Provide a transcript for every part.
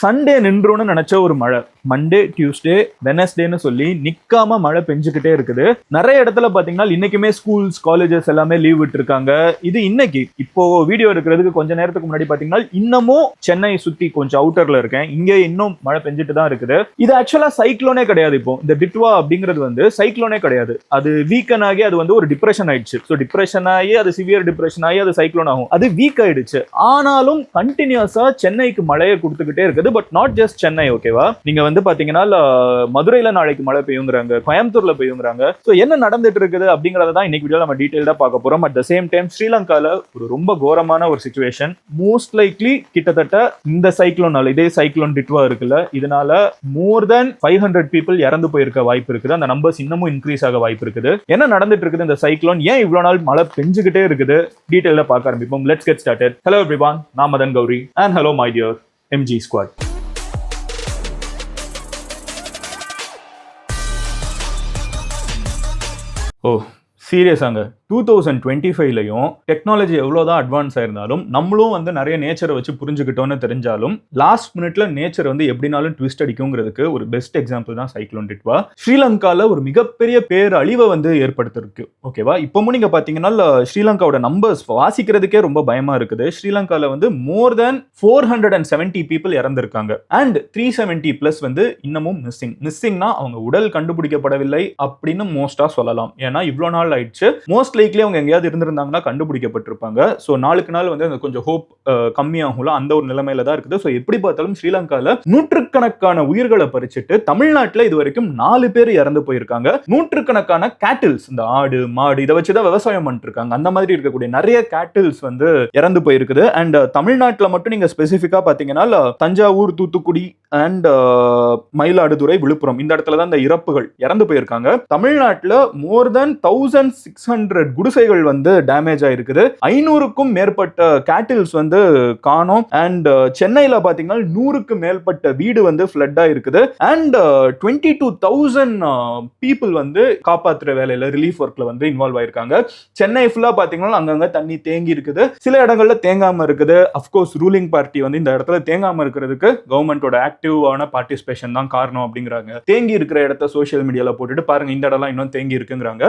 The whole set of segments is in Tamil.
சண்டே நின்றுன்னு நினைச்ச ஒரு மழை மண்டே டியூஸ்டே வெனஸ்டேன்னு சொல்லி நிக்காம மழை பெஞ்சுக்கிட்டே இருக்குது. நிறைய இடத்துல பாத்தீங்கன்னா இன்னைக்குமே ஸ்கூல்ஸ் காலேஜஸ் எல்லாமே லீவ் விட்டு இருக்காங்க. இது இன்னைக்கு இப்போ வீடியோ எடுக்கிறதுக்கு கொஞ்ச நேரத்துக்கு முன்னாடி பாத்தீங்கன்னா இன்னமும் சென்னை சுத்தி கொஞ்சம் அவுட்டர்ல இருக்கேன், இங்கே இன்னும் மழை பெஞ்சிட்டு தான் இருக்குது. இது ஆக்சுவலா சைக்ளோனே கிடையாது. இப்போ இந்த டிட்வா அப்படிங்கிறது வந்து சைக்ளோனே கிடையாது, அது வீக்கன் ஆகி அது வந்து ஒரு டிப்ரெஷன் ஆயிடுச்சு. ஸோ டிப்ரெஷன் ஆகி அது சிவியர் டிப்ரெஷன் ஆகி அது சைக்ளோன் ஆகும், அது வீக் ஆயிடுச்சு. ஆனாலும் கண்டினியூஸா சென்னைக்கு மழையை கொடுத்துக்கிட்டே இருக்குது. பட் நாட் ஜஸ்ட் சென்னை, ஓகேவா? நீங்க வந்து பாத்தீங்கன்னா மதுரையில நாளைக்கு மழை பெய்யுங்கிறாங்க, கோயம்புத்தூர்ல பெய்யுங்கிறாங்க. சோ என்ன நடந்துட்டு இருக்குது அப்படிங்கறத தான் இன்னைக்கு வீடியோல நம்ம டீடைலா பார்க்க போறோம். அட் த சேம் டைம் ஸ்ரீலங்கால ஒரு ரொம்ப கோரமான ஒரு சிச்சுவேஷன். மோஸ்ட் லைக்லி கிட்டத்தட்ட இந்த சைக்ளோனால, இதே சைக்ளோன் டிட்வா இருக்குல்ல, இதனால மோர் தென் 500 பீப்புள் இறந்து போயிருக்க வாய்ப்பு இருக்குது. அந்த நம்பர்ஸ் இன்னமும் இன்க்ரீஸ் ஆக வாய்ப்பு இருக்குது. என்ன நடந்துட்டு இருக்குது இந்த சைக்ளோன், ஏன் இவ்வளவு நாள் மழை பெஞ்சுக்கிட்டே இருக்குது, டீடைலா பார்க்க ஆரம்பிப்போம். Let's get started. Hello everyone, நான் Madan Gowri and hello my dear MG Squad. ஓ சீரியஸாங்க, 2025லையும் டெக்னாலஜி எவ்வளோதான் அட்வான்ஸ் ஆயிருந்தாலும் நம்மளும் வந்து நிறைய நேச்சரை வச்சு புரிஞ்சுக்கிட்டோன்னு தெரிஞ்சாலும் லாஸ்ட் மினிட்ல நேச்சர் வந்து எப்படினாலும் ட்விஸ்ட் அடிக்குங்கிறதுக்கு ஒரு பெஸ்ட் எக்ஸாம்பிள் தான் சைக்ளோன் டிட்வா. ஸ்ரீலங்கால ஒரு மிகப்பெரிய பேரழிவை வந்து ஏற்படுத்திருக்கு, ஓகேவா? இப்பவும் நீங்க பாத்தீங்கன்னா ஸ்ரீலங்காவோட நம்பர்ஸ் வாசிக்கிறதுக்கே ரொம்ப பயமா இருக்குது. ஸ்ரீலங்கால வந்து மோர் தென் 470 பீப்புள் இறந்திருக்காங்க அண்ட் 370+ வந்து இன்னமும் மிஸ்ஸிங்னா அவங்க உடல் கண்டுபிடிக்கப்படவில்லை அப்படின்னு மோஸ்டா சொல்லலாம். ஏன்னா இவ்வளவு நாள் ஆயிடுச்சு. மோஸ்ட் லைக்லி அவங்க எங்கேயாவது இருந்திருந்தாங்கன்னா கண்டுபிடிக்கப்பட்டிருப்பாங்க. ஸோ நாளுக்கு நாள் வந்து கொஞ்சம் ஹோப் கம்மியாகும்ல, அந்த ஒரு நிலைமையில தான் இருக்குது. ஸோ எப்படி பார்த்தாலும் ஸ்ரீலங்கால நூற்றுக்கணக்கான உயிர்களை பறிச்சுட்டு தமிழ்நாட்டில் இது வரைக்கும் 4 பேர் இறந்து போயிருக்காங்க. நூற்றுக்கணக்கான கேட்டில்ஸ், இந்த ஆடு மாடு இதை வச்சுதான் விவசாயம் பண்ணிட்டு இருக்காங்க, அந்த மாதிரி இருக்கக்கூடிய நிறைய கேட்டில்ஸ் வந்து இறந்து போயிருக்குது. அண்ட் தமிழ்நாட்டில் மட்டும் நீங்க ஸ்பெசிஃபிக்கா பாத்தீங்கன்னா தஞ்சாவூர், தூத்துக்குடி அண்ட் மயிலாடுதுறை, விழுப்புரம் இந்த இடத்துல தான் இந்த இறந்து போயிருக்காங்க. தமிழ்நாட்டில் மோர் தென் 1600 குடிசைகள் வந்து டேமேஜ் ஆயிருக்குது. 500க்கும் மேற்பட்ட கேட்டில்ஸ் வந்து காணோம். அண்ட் சென்னையில பாத்தீங்கன்னா 100க்கு மேற்பட்ட வீடு வந்து ஃப்ளட் ஆயிருக்குது. அண்ட் 22,000 பீப்புள் வந்து காப்பாற்றுற வேலையில ரிலீஃப் ஒர்க்ல வந்து இன்வால்வ் ஆயிருக்காங்க. சென்னை ஃபுல்லா பாத்தீங்கன்னா அங்கங்க தண்ணி தேங்கி இருக்குது, சில இடங்கள்ல தேங்காம இருக்குது. அஃப்கோர்ஸ் ரூலிங் பார்ட்டி வந்து இந்த இடத்துல தேங்காம இருக்கிறதுக்கு கவர்மெண்டோட ஆக்டிவான பார்ட்டிசிபேஷன் தான் காரணம் அப்படிங்கிறாங்க. தேங்கி இருக்கிற இடத்த சோசியல் மீடியால போட்டுட்டு பாருங்க இந்த இடம்லாம் இன்னும் தேங்கி இருக்குங்கிறாங்க.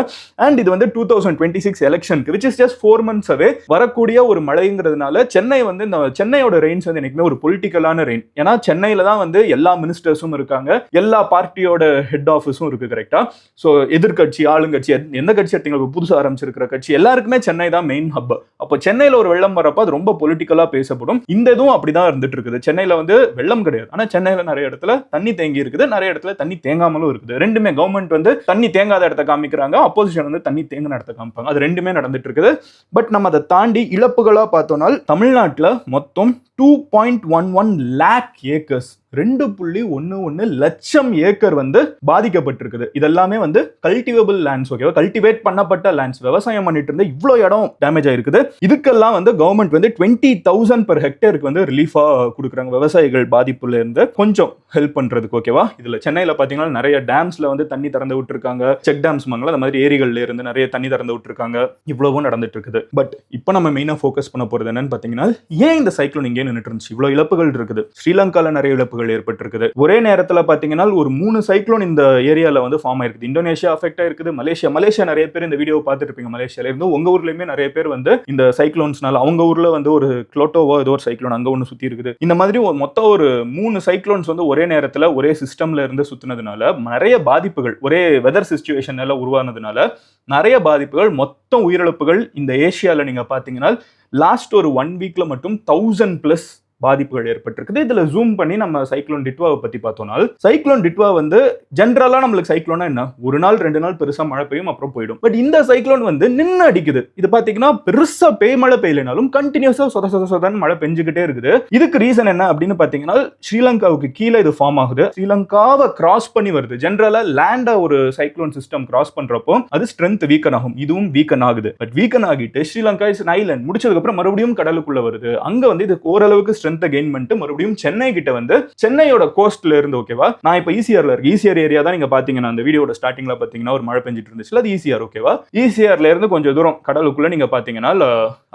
அண்ட் இது வந்து 2026 எலெக்ஷனுக்கு which is just 4 months away வரக்கூடிய ஒரு மழைங்கிறதுனால சென்னை வந்து இந்த சென்னையோட ரெயின்ஸ் வந்து எனக்குமே ஒரு பொலிட்டிக்கலான ரெயின். ஏன்னா சென்னையில தான் வந்து எல்லா மினிஸ்டர்ஸும் இருக்காங்க, எல்லா பார்ட்டியோட ஹெட் ஆஃபீஸும் இருக்கு, கரெக்டா? ஸோ எதிர்கட்சி ஆளுங்கட்சி எந்த கட்சி எடுத்தீங்க, புதுசு ஆரம்பிச்சிருக்கிற கட்சி எல்லாருக்குமே சென்னை தான் மெயின் ஹப். அப்போ சென்னையில ஒரு வெள்ளம் வரப்போ அது ரொம்ப பொலிட்டிக்கலா பேசப்படும். இந்த இதுவும் அப்படிதான் இருந்துட்டு இருக்குது. சென்னையில வந்து வெள்ளம் கிடையாது, ஆனா சென்னையில நிறைய இடத்துல தண்ணி தேங்கி இருக்குது, நிறைய இடத்துல தண்ணி தேங்காமலும் இருக்குது. ரெண்டுமே கவர்மெண்ட் வந்து தண்ணி தேங்காத இடத்த காமிக்கிறாங்க, அப்போசிஷன் வந்து தண்ணி தேங்க நடத்த காமிப்பாங்க. அது ரெண்டுமே நடந்துட்டு இருக்குது. பட் நம்ம அதை தாண்டி இழப்புகளா பார்த்தோம்னா தமிழ்நாட்டில் மொத்தம் 2.11 lakh ஏக்கர்ஸ், 2.11 லட்சம் ஏக்கர் வந்து பாதிக்கப்பட்டிருக்குது. இதெல்லாமே வந்து கல்டிவேபிள் லேண்ட்ஸ், ஓகேவா? கல்டிவேட் பண்ணப்பட்ட லேண்ட்ஸ், விவசாயம் பண்ணிட்டு இருந்த இவ்வளோ இடம் டேமேஜ் ஆயிருக்குது. இதுக்கெல்லாம் வந்து கவர்மெண்ட் வந்து 20,000 per ஹெக்டேருக்கு வந்து ரிலீஃபா கொடுக்குறாங்க, விவசாயிகள் பாதிப்புல இருந்து கொஞ்சம் ஹெல்ப் பண்றதுக்கு, ஓகேவா? இதுல சென்னையில பாத்தீங்கன்னா நிறைய டேம்ஸ்ல வந்து தண்ணி திறந்து விட்டுருக்காங்க, செக் டேம்ஸ் மங்கள அந்த மாதிரி ஏரிகள்ல இருந்து நிறைய தண்ணி திறந்து விட்டுருக்காங்க. இவ்வளவும் நடந்துட்டு இருக்குது. பட் இப்போ நம்ம மெயினா ஃபோக்கஸ் பண்ண போறது என்னன்னு பாத்தீங்கன்னா, ஏன் இந்த சைக்ளோன் இங்கே நின்றுட்டு இருந்துச்சு, இவ்வளவு இழப்புகள் இருக்குது, ஸ்ரீலங்கால நிறைய இழப்புகள் ஏற்பட்டிருக்குது. ஒரே நேரத்தில் பாத்தீங்கன்னா ஒரு 3 சைக்ளோன் இந்த ஏரியால வந்து ஃபார்ம் ஆயிருக்குது. இந்தோனேஷியா அஃபெக்ட் ஆயிருக்குது, மலேசியா நிறைய பேர் இந்த வீடியோ பார்த்துட்டு இருப்பீங்க. மலேசியால இருந்து உங்க ஊர்லயுமே நிறைய பேர் வந்து இந்த சைக்ளோன்ஸ்னால அவங்க ஊர்ல வந்து ஒரு குளோட்டோவோ ஏதோ ஒரு சைக்ளோன் அங்க ஒன்று சுத்தி இருக்குது. இந்த மாதிரி மொத்தம் ஒரு 3 சைக்ளோன்ஸ் வந்து ஒரே நேரத்தில் ஒரே சிஸ்டம்ல இருந்து சுத்தினதுனால நிறைய பாதிப்புகள், ஒரே வெதர் சிச்சுவேஷன் உருவானதுனால நிறைய பாதிப்புகள், மொத்தம் உயிரிழப்புகள் இந்த ஏசியால நீங்க பாத்தீங்கன்னா லாஸ்ட் ஒரு 1 வீக்ல மட்டும் 1000+ பாதிப்புகள் ஏற்பட்டிருக்குது. இதுல ஜூம் பண்ணி நம்ம சைக்ளோன் டிட்வாவை பத்தி பார்த்தோம்னா, சைக்ளோன் டிட்வா வந்து ஜென்ரலா நம்மளுக்கு சைக்ளோனா என்ன, ஒரு நாள் 2 நாள் பெருசா மழை பெய்யும் அப்புறம் போயிடும். பட் இந்த சைக்ளோன் வந்து நின்று அடிக்குது. இது பாத்தீங்கன்னா பெருசா மழை பெய்யலனாலும் கண்டினியூஸா சொதன்னு மழை பெஞ்சுக்கிட்டே இருக்குது. இதுக்கு ரீசன் என்ன அப்படின்னு பாத்தீங்கன்னா, ஸ்ரீலங்காவுக்கு கீழே இது ஃபார்ம் ஆகுது, ஸ்ரீலங்காவை கிராஸ் பண்ணி வருது. ஜென்ரலா லேண்ட ஒரு சைக்ளோன் சிஸ்டம் கிராஸ் பண்றப்போ அது ஸ்ட்ரென்த் வீக்கன் ஆகும், இதுவும் வீக்கன் ஆகுது. பட் வீக்கன் ஆகிட்டு ஸ்ரீலங்கா இஸ் ஐலண்ட் முடிச்சதுக்கு அப்புறம் மறுபடியும் கடலுக்குள்ள வருது. அங்க வந்து இது ஓரளவுக்கு ஸ்ட்ரென்த் கெயின் பண்ணிட்டு மறுபடியும் சென்னை கிட்ட வந்து சென்னையோட கோஸ்ட்ல இருந்து, ஓகேவா? நான் இப்ப ஈசிஆர்ல இருக்கு, ஈசிஆர் ஏரியா தான் நீங்க பாத்தீங்கன்னா அந்த வீடியோட ஸ்டார்டிங்ல பாத்தீங்கன்னா ஒரு மழை பெஞ்சிட்டு இருந்துச்சு, அது ஈசிஆர், ஓகேவா? ஈசிஆர்ல இருந்து கொஞ்சம் தூரம் கடலுக்குள்ள நீங்க பாத்தீங்கன்னா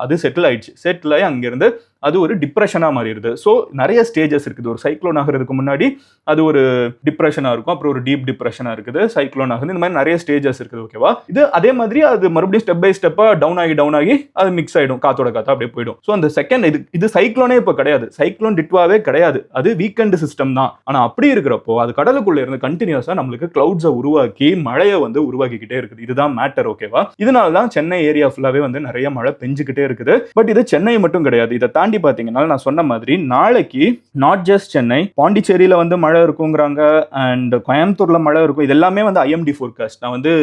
அது செட்டில் ஆயிடுச்சு. செட்டில் ஆகி அங்கிருந்து அது ஒரு டிப்ரெஷனா மாறிடுது. ஸோ நிறைய ஸ்டேஜஸ் இருக்குது. ஒரு சைக்ளோன் ஆகிறதுக்கு முன்னாடி அது ஒரு டிப்ரெஷனா இருக்கும், அப்புறம் ஒரு டீப் டிப்ரெஷனா இருக்குது, சைக்ளோன் ஆகுது, இந்த மாதிரி நிறைய ஸ்டேஜஸ் இருக்குது. ஓகேவா? இது அதே மாதிரி அது மறுபடியும் ஸ்டெப் பை ஸ்டெப்பா டவுன் ஆகி அது மிக்ஸ் ஆயிடும், காத்தோட காத்தா அப்படியே போயிடும். ஸோ அந்த செகண்ட் இது சைக்ளோனே இப்போ கிடையாது, சைக்ளோன் டிட்வாவே கிடையாது, அது வீக்கெண்ட் சிஸ்டம் தான். ஆனா அப்படி இருக்கிறப்போ அது கடலுக்குள்ள இருந்து கண்டினியூஸா நம்மளுக்கு கிளவுட்ஸை உருவாக்கி மழையை வந்து உருவாக்கிக்கிட்டே இருக்குது. இதுதான் மேட்டர். ஓகேவா? இதனால தான் சென்னை ஏரியா ஃபுல்லாவே வந்து நிறைய மழை பெஞ்சுக்கிட்டே இருக்குது. பட் இது சென்னை மட்டும் கிடையாது. இதை தாண்டி பாத்தீங்கன்னா நான் சொன்ன மாதிரி நாளைக்கு நாட் ஜஸ்ட் சென்னை, பாண்டிச்சேரியில வந்து மழை இருக்குங்கிறாங்க, அண்ட் கோயம்புத்தூர்ல மழை இருக்கும். இது எல்லாமே வந்து ஐஎம்டி ஃபோர்காஸ்ட். நான் வந்து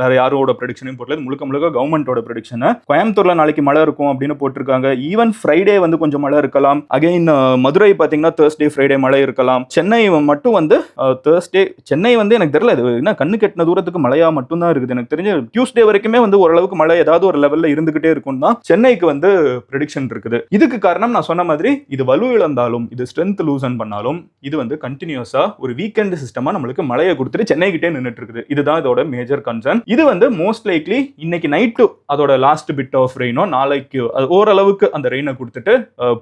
வேற யாரோட ப்ரெடிக்ஷனையும் போடல, முழுக்க முழுக்க கவர்மெண்டோட ப்ரெடிக்ஷன். கோயம்புத்தூர்ல நாளைக்கு மழை இருக்கும் அப்படின்னு போட்டிருக்காங்க. ஈவன் ஃப்ரைடே வந்து கொஞ்சம் மழை இருக்கலாம். அகைன் மதுரை பாத்தீங்கன்னா தேர்ஸ்டே ஃப்ரைடே மழை இருக்கலாம். சென்னை மட்டும் வந்து தேர்ஸ்டே, சென்னை வந்து எனக்கு தெரியல, இது என்ன கண்ணு கெட்டின தூரத்துக்கு மழையா மட்டும் தான் இருக்குது. எனக்கு தெரிஞ்ச டியூஸ்டே வரைக்குமே வந்து ஓரளவுக்கு மழை ஏதாவது ஒரு லெவல்ல இருந்துகிட்டே இருக்கும் தான் சென்னைக்கு வந்து ப்ரெடிக்ஷன் இருக்குது. இதுக்கு காரணம் நான் சொன்ன மாதிரி இது வலு இழந்தாலும், இது ஸ்ட்ரென்த் லூசன் பண்ணாலும், இது வந்து கண்டினியூஸா ஒரு வீக்கெண்ட் சிஸ்டமா நம்மளுக்கு மழையை கொடுத்துட்டு சென்னை கிட்டே நின்றுட்டு இருக்குது. இதுதான் இதோட மேஜர் கன்சர்ன். இது வந்து மோஸ்ட் லைக்லி இன்னைக்கு நைட்டு அதோட லாஸ்ட் பிட் ஆஃப் ரெயினோ, நாளைக்கு ஓரளவுக்கு அந்த ரெயினை கொடுத்துட்டு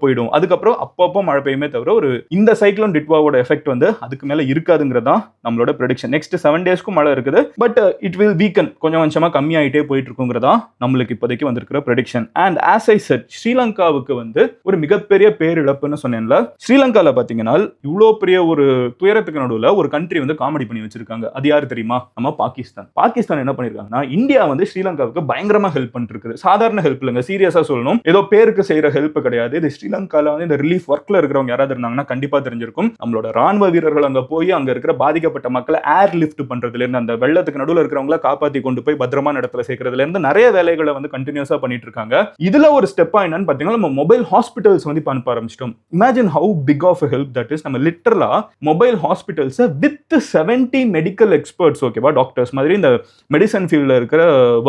போயிடும். அதுக்கப்புறம் அப்பப்போ மழை பெய்யுமே தவிர ஒரு இந்த சைக்ளோன் டிட்வாவோட எஃபெக்ட் வந்து அதுக்கு மேல இருக்காதுங்கிறதா நம்மளோட ப்ரெடிக்ஷன். நெக்ஸ்ட் 7 டேஸ்க்கும் மழை இருக்குது, பட் இட் வில் வீக்கன், கொஞ்சம் கொஞ்சமா கம்மியாயிட்டே போயிட்டு இருக்குங்கிறதா நம்மளுக்கு இப்போதைக்கு வந்திருக்கிற prediction. And as I said, ஸ்ரீலங்காவுக்கு வந்து ஒரு மிகப்பெரிய பேரிழப்புன்னு சொன்னேன்ல. ஸ்ரீலங்கால பாத்தீங்கன்னா இவ்வளோ பெரிய ஒரு துயரத்துக்கு நடுவில் ஒரு கண்ட்ரி வந்து காமெடி பண்ணி வச்சிருக்காங்க. அது யாரு தெரியுமா? நம்ம பாகிஸ்தான். பாகிஸ்தான் என்ன பண்ணிருக்காங்கன்னா, இந்தியா வந்து ஸ்ரீலங்காவுக்கு பயங்கரமா ஹெல்ப் பண்ணிட்டு இருக்குது. சாதாரண ஹெல்ப் இல்லைங்க, சீரியஸா சொல்லணும், ஏதோ பேருக்கு செய்யற ஹெல்ப் கிடையாது. இது ஸ்ரீலங்கால வந்து இந்த ரிலீஃப் ஒர்க்ல இருக்கிறவங்க யாராவது இருந்தாங்கன்னா கண்டிப்பா தெரிஞ்சிருக்கும். நம்மளோட ராணுவ வீரர்கள் அங்க போய் அங்க இருக்கிற பாதிக்கப்பட்ட மக்களை ஏர் லிஃப்ட் பண்றதுல இருந்து, அந்த வெள்ளத்துக்கு நடுவில் இருக்கிறவங்கள காப்பாத்தி கொண்டு போய் பத்திரமான இடத்துல சேர்க்கறதுல இருந்து நிறைய வேலைகளை வந்து கண்டினியூஸா பண்ணிட்டு இருக்காங்க. இதுல ஒரு ஸ்டெப்பா என்னன்னு பாத்தீங்கன்னா, நம்ம மொபைல் ஹாஸ்பிட்டல்ஸ் வந்து பண்ண ஆரம்பிச்சிட்டோம். Imagine how big of a help that is. நம்ம லிட்டரலா mobile hospitals with 70 medical experts, ஓகேவா, டாக்டர்ஸ் மாதிரி இந்த மெடிசன் ஃபீல்ட்ல இருக்கிற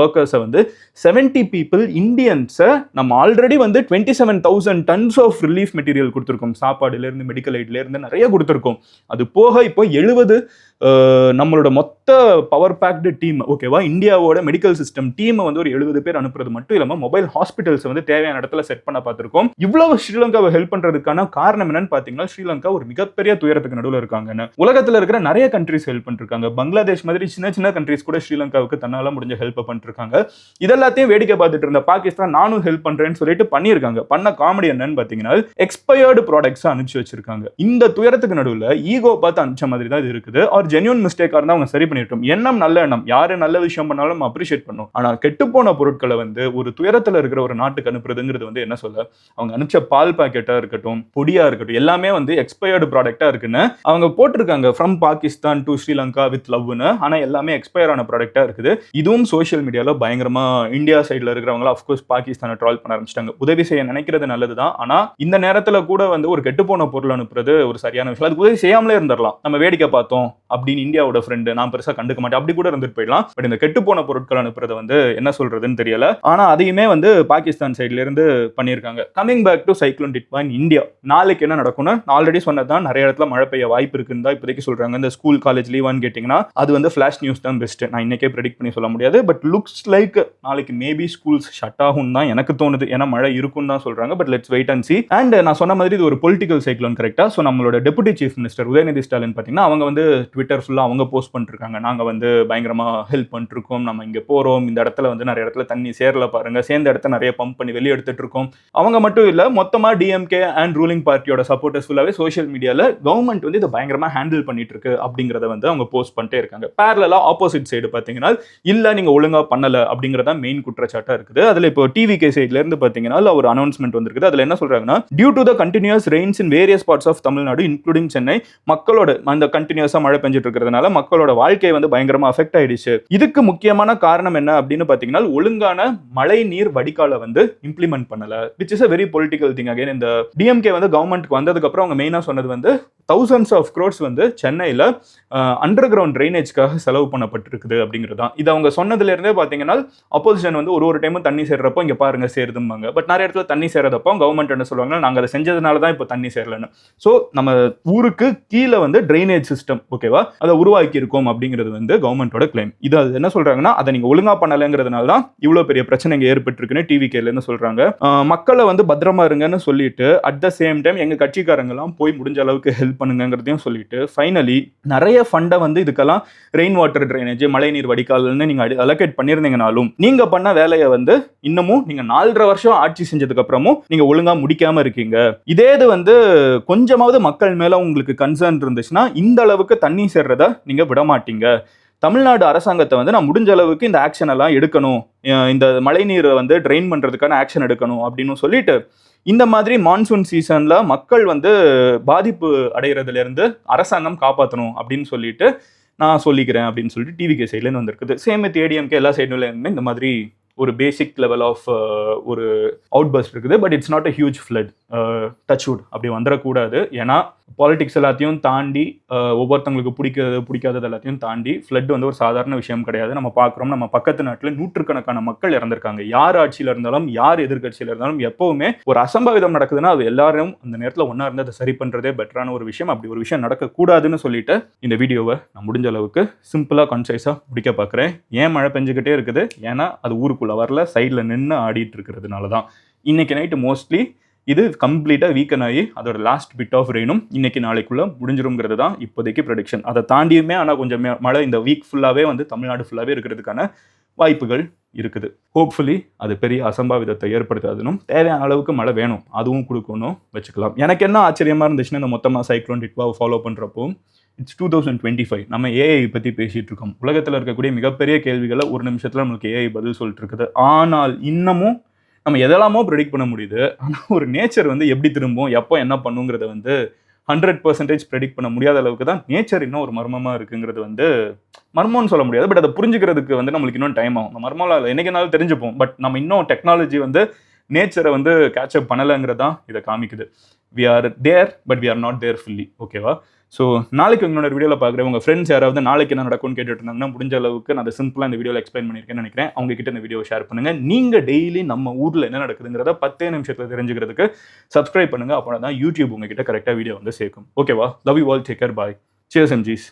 ஒர்க்கர்ஸை வந்து 70 பீப்புள் இந்தியன்ஸை நம்ம ஆல்ரெடி வந்து 27,000 tons ஆஃப் ரிலீஃப் மெட்டீரியல் கொடுத்துருக்கோம். சாப்பாடுல இருந்து மெடிக்கல் எய்ட்ல இருந்து நிறைய கொடுத்துருக்கோம். அது போக இப்போ 70 நம்மளோட மொத்த பவர் பேக்டு டீம், ஓகேவா, இந்தியாவோட மெடிக்கல் சிஸ்டம் டீம் வந்து ஒரு 70 பேர் அனுப்புறது மட்டும் இல்லாம மொபைல் ஹாஸ்பிட்டல்ஸ் வந்து தேவையான இடத்துல செட் பண்ண பார்த்திருக்கோம். இவ்வளவு ஸ்ரீலங்காவை ஹெல்ப் பண்றதுக்கான காரணம் என்னன்னு பாத்தீங்கன்னா, ஸ்ரீலங்கா ஒரு மிகப்பெரிய துயரத்துக்கு நடுவில் இருக்காங்க. உலகத்துல இருக்கிற நிறைய கண்ட்ரிஸ் ஹெல்ப் பண்ணிருக்காங்க. பங்களாதேஷ் மாதிரி சின்ன சின்ன கண்ட்ரிஸ் கூட ஸ்ரீலங்காவுக்கு தன்னால முடிஞ்ச ஹெல்ப் பண்ணிருக்காங்க. இதெல்லாத்தையும் வேடிக்கை பார்த்துட்டு இருந்த பாகிஸ்தான் நானும் ஹெல்ப் பண்றேன்னு சொல்லிட்டு பண்ணிருக்காங்க. பண்ண காமெடி என்னன்னு பாத்தீங்கன்னா, எக்ஸ்பயர்டு ப்ராடக்ட்ஸ் அனுப்பிச்சு வச்சிருக்காங்க. இந்த துயரத்துக்கு நடுவில் ஈகோ பார்த்து அனுப்பிச்ச மாதிரி தான் இது இருக்குது. ஆர் ஜென்யூன் மிஸ்டேக்கா இருந்தா அவங்க சரி பண்ணிட்டோம். எண்ணம் நல்ல எண்ணம், யாரு நல்ல விஷயம் பண்ணாலும் நம்ம அப்ரிஷியேட் பண்ணோம். ஆனா கெட்டுப்போன பொருட்களை வந்து ஒரு துயரத்துல இருக்கிற ஒரு நாட்டுக்கு அனுப்புறதுங்கிறது வந்து என்ன சொல்ல, அவங்க அனுப்பிச்ச பால் பாக்கெட்டா இருக்கட்டும், பொடியா இருக்கட்டும், எல்லாமே வந்து எக்ஸ்பயர்டு ப்ராடக்டா இருக்குன்னு அவங்க போட்டிருக்காங்க. From Pakistan to Sri Lanka with லவ்னு. ஆனா எல்லாமே எக்ஸ்பயர் ஆன ப்ராடக்டா இருக்குது. இதுவும் சோஷியல் மீடியால பயங்கரமா இந்தியா சைட்ல இருக்கிறவங்க அஃப்கோர்ஸ் பாகிஸ்தானை ட்ரால் பண்ண ஆரம்பிச்சிட்டாங்க. உதவி செய்ய நினைக்கிறது நல்லதுதான், ஆனா இந்த நேரத்துல கூட வந்து ஒரு கெட்டுப்போன பொருள் அனுப்புறது ஒரு சரியான விஷயம். அது உதவி செய்யாமலே இருந்துடலாம், நம்ம வேடிக்கை பார்த்தோம் அப்படின்னு இந்தியாவோட ஃப்ரெண்டு, நான் பெருசா கண்டுக்க மாட்டேன், அப்படி கூட இருந்துட்டு போயிடலாம். பட் இந்த கெட்டு போன பொருட்கள் அனுப்புறது வந்து என்ன சொல்றதுன்னு தெரியல. ஆனா அதையுமே வந்து பாகிஸ்தான் சைட்ல இருந்து பண்ணியிருக்காங்க. Coming back to cyclone Ditwah in India, நாளைக்கு என்ன நடக்கும்னு ஆல்ரெடி சொன்னதான், நிறைய இடத்துல மழை பெய்ய வாய்ப்பு இருக்குன்னு தான் இப்போதைக்கு சொல்றாங்க. இந்த ஸ்கூல் காலேஜ் லீவான்னு கேட்டீங்கன்னா அது வந்து ஃபிளாஷ் நியூஸ் தான் பெஸ்ட். நான் இன்னைக்கே ப்ரெடிக்ட் பண்ணி சொல்ல முடியாது. பட் லுக்ஸ் லைக் நாளைக்கு மேபி ஸ்கூல்ஸ் ஷட் ஆகும் தான் எனக்கு தோணுது. ஏன்னா மழை இருக்குன்னு தான் சொல்றாங்க. But let's wait and see. அண்ட் நான் சொன்ன மாதிரி இது ஒரு பொலிட்டிக்கல் சைக்ளோன் கரெக்டா. ஸோ நம்மளோட deputy chief minister Udhayanidhi Stalin பார்த்தீங்கன்னா அவங்க வந்து ட்விட்டர் ஃபுல்லா அவங்க போஸ்ட் பண்ணிருக்காங்க. நாங்க வந்து பயங்கரமா ஹெல்ப் பண்ணிட்டு இருக்கோம், நம்ம இங்க போறோம், இந்த இடத்துல வந்து நிறைய இடத்துல தண்ணி சேரல பாருங்க, சேர்ந்த இடத்த நிறைய பம்ப் பண்ணி வெளியே எடுத்துட்டு இருக்கோம். அவங்க மட்டும் இல்ல, மொத்தமா டிஎம்கே அண்ட் ரூலிங் பார்ட்டியோட சப்போர்ட்டர்ஸ் ஃபுல்லாவே சோஷியல் மீடியால கவர்மெண்ட் வந்து இதை பயங்கரமா ஹேண்டில் பண்ணிட்டு இருக்கு அப்படிங்கறத வந்து அவங்க போஸ்ட் பண்ணிட்டே இருக்காங்க. பேரலா ஆப்போசிட் சைடு பாத்தீங்கன்னா இல்ல நீங்க ஒழுங்கா பண்ணல அப்படிங்கறத மெயின் குற்றச்சாட்டா இருக்குது. அதுல இப்போ டிவிகே சைட்ல இருந்து பாத்தீங்கன்னா ஒரு அனௌன்ஸ்மெண்ட் வந்திருக்குது. அதுல என்ன சொல்றாங்கன்னா, due to the continuous rains in various parts of Tamil Nadu including Chennai, மக்களோட அந்த கண்டினியூஸா மழை பெஞ்சிட்டு இருக்கிறதுனால மக்களோட வாழ்க்கை வந்து பயங்கரமா அஃபெக்ட் ஆயிடுச்சு. இதுக்கு முக்கியமான காரணம் என்ன அப்படின்னு பாத்தீங்கன்னா, ஒழுங்கான மழை நீர் வடிகால வந்து இம்ப்ளிமெண்ட் பண்ணல, which is a very political thing. Again, இந்த டிஎம்கே வந்து கவர்மெண்ட்க்கு வந்ததுக்கு அப்புறம் அவங்க மெயினா சொன்னது வந்து thousands of crores வந்து சென்னையில் அண்டர் கிரவுண்ட் ட்ரைனேஜ்க்காக செலவு பண்ணப்பட்டிருக்குது அப்படிங்கிறது தான். இது அவங்க சொன்னதுலேருந்தே பார்த்தீங்கன்னா அப்போசிஷன் வந்து ஒரு டைமும் தண்ணி சேர்றப்போ இங்கே பாருங்க சேருதும்பாங்க. பட் நிறைய இடத்துல தண்ணி சேர்றதப்போ கவர்மெண்ட் என்ன சொல்லுவாங்கன்னா நாங்கள் அதை செஞ்சதுனால தான் இப்போ தண்ணி சேரலன்னு. ஸோ நம்ம ஊருக்கு கீழே வந்து ட்ரைனேஜ் சிஸ்டம் ஓகேவா அதை உருவாக்கி இருக்கோம் அப்படிங்கிறது வந்து கவர்மெண்டோட கிளைம். இது அது என்ன சொல்றாங்கன்னா அதை நீங்க ஒழுங்கா பண்ணலைங்கிறதுனால தான் இவ்வளோ பெரிய பிரச்சனை இங்கே ஏற்பட்டிருக்குன்னு டிவிகேல சொல்றாங்க. மக்களை வந்து பத்திரமா இருங்கன்னு சொல்லிட்டு அட் த சேம் டைம் எங்க கட்சிக்காரங்கெல்லாம் போய் முடிஞ்ச அளவுக்கு ஹெல்ப் பண்ணுங்கிறதையும் சொல்லிட்டு ஃபைனலி நிறைய ஃபண்டை வந்து இதுக்கெல்லாம் ரெயின் வாட்டர் ட்ரைனேஜ் மழைநீர் வடிகால்னு நீங்க அலோகேட் பண்ணியிருந்தீங்கனாலும் நீங்க பண்ண வேலையை வந்து இன்னமும் நீங்க 4.5 வருஷம் ஆட்சி செஞ்சதுக்கு அப்புறமும் நீங்க ஒழுங்கா முடிக்காம இருக்கீங்க. இதே இது வந்து கொஞ்சமாவது மக்கள் மேல உங்களுக்கு கன்சர்ன் இருந்துச்சுன்னா இந்த அளவுக்கு தண்ணி சேர்றத நீங்க விட மாட்டீங்க. தமிழ்நாடு அரசாங்கத்தை வந்து நான் முடிஞ்ச அளவுக்கு இந்த ஆக்ஷன் எல்லாம் எடுக்கணும், இந்த மழைநீரை வந்து ட்ரெயின் பண்றதுக்கான ஆக்ஷன் எடுக்கணும் அப்படின்னு சொல்லிட்டு இந்த மாதிரி மான்சூன் சீசன்ல மக்கள் வந்து பாதிப்பு அடைகிறதுல இருந்து அரசாங்கம் காப்பாற்றணும் அப்படின்னு சொல்லிட்டு நான் சொல்லிக்கிறேன் அப்படின்னு சொல்லிட்டு டிவிகே சைட்லேருந்து வந்திருக்குது. சேம் வித் ஏடிஎம்கே எல்லா சைட்லேருந்துமே இந்த மாதிரி ஒரு பேசிக் லெவல் ஆஃப் ஒரு அவுட் பஸ்ட் இருக்குது. But it's not a huge flood, touchwood அப்படி வந்துடக்கூடாது. ஏன்னா பாலிடிக்ஸ் எல்லாத்தையும் தாண்டி ஒவ்வொருத்தங்களுக்கு பிடிக்காதது எல்லாத்தையும் தாண்டி ஃப்ளட் வந்து ஒரு சாதாரண விஷயம் கிடையாது. நம்ம பார்க்குறோம் நம்ம பக்கத்து நாட்டில் நூற்றுக்கணக்கான மக்கள் இறந்திருக்காங்க. யார் ஆட்சியில் இருந்தாலும் யார் எதிர்கட்சியில் இருந்தாலும் எப்பவுமே ஒரு அசம்பாவிதம் நடக்குதுன்னா அது எல்லாரும் அந்த நேரத்தில் ஒன்றா இருந்து அதை சரி பண்ணுறதே பெட்டரான ஒரு விஷயம். அப்படி ஒரு விஷயம் நடக்கக்கூடாதுன்னு சொல்லிட்டு இந்த வீடியோவை நான் முடிஞ்ச அளவுக்கு சிம்பிளாக கன்சைஸாக முடிக்க பார்க்குறேன். ஏன் மழை பெஞ்சுக்கிட்டே இருக்குது? ஏன்னா அது ஊருக்குள்ள வரல, சைடில் நின்று ஆடிட்டு இருக்கிறதுனால தான். இன்னைக்கு நைட்டு மோஸ்ட்லி இது கம்ப்ளீட்டாக வீக்கன் ஆகி அதோட லாஸ்ட் பிட் ஆஃப் ரெயினும் இன்னைக்கு நாளைக்குள்ள முடிஞ்சிருங்கிறது தான் இப்போதைக்கு ப்ரெடிக்ஷன். அதை தாண்டியுமே ஆனால் கொஞ்சம் மழை இந்த வீக் ஃபுல்லாகவே வந்து தமிழ்நாடு ஃபுல்லாகவே இருக்கிறதுக்கான வாய்ப்புகள் இருக்குது. ஹோப்ஃபுல்லி அது பெரிய அசம்பாவிதத்தை ஏற்படுத்தாதுன்னு தேவையான அளவுக்கு மழை வேணும், அதுவும் கொடுக்கணும் வச்சுக்கலாம். எனக்கு என்ன ஆச்சரியமாக இருந்துச்சுன்னா இந்த மொத்தமாக சைக்ளோன் டிட்வாவை ஃபாலோ பண்ணுறப்போ இட்ஸ் 2025 நம்ம ஏஐ பற்றி பேசிகிட்டு இருக்கோம். உலகத்தில் இருக்கக்கூடிய மிகப்பெரிய கேள்விகளை ஒரு நிமிஷத்தில் நம்மளுக்கு ஏஐ பதில் சொல்லிட்டு இருக்குது. ஆனால் இன்னமும் நம்ம எதெல்லாமோ ப்ரெடிக்ட் பண்ண முடியுது. ஆனால் ஒரு நேச்சர் வந்து எப்படி திரும்பும் எப்போ என்ன பண்ணுங்கிறத வந்து 100% ப்ரெடிக்ட் பண்ண முடியாத அளவுக்கு தான் நேச்சர் இன்னும் ஒரு மர்மமாக இருக்குங்கிறது வந்து மர்மம்னு சொல்ல முடியாது. பட் அதை புரிஞ்சுக்கிறதுக்கு வந்து நம்மளுக்கு இன்னும் டைம் ஆகும். மர்மம் என்னைக்குனாலும் தெரிஞ்சுப்போம். பட் நம்ம இன்னும் டெக்னாலஜி வந்து நேச்சரை வந்து கேட்சப் பண்ணலைங்கிறது தான் இதை காமிக்குது. We are there but we are not there fully. ஓகேவா? ஸோ நாளைக்கு உங்களோட வீடியோவில் பார்க்குறேன். உங்கள் ஃப்ரெண்ட்ஸ் யாராவது நாளைக்கு என்ன நடக்கும்னு கேட்டுட்டு இருந்தாங்கன்னா முடிஞ்ச அளவுக்கு நான் அதை சிம்பிளாக இந்த வீடியோவில் எக்ஸ்பிளைன் பண்ணியிருக்கேன்னு நினைக்கிறேன். அவங்க கிட்ட இந்த வீடியோ ஷேர் பண்ணுங்கள். நீங்கள் டெய்லி நம்ம ஊரில் என்ன நடக்குதுங்கிறத 10 நிமிஷத்தில் தெரிஞ்சுக்கிறதுக்கு சப்ஸ்கிரைப் பண்ணுங்கள். அப்போ தான் யூடியூப் உங்ககிட்ட கரெக்டாக வீடியோ வந்து சேர்க்கும். ஓகேவா? Love you all, take care, bye. Cheers எம்ஜிஸ்.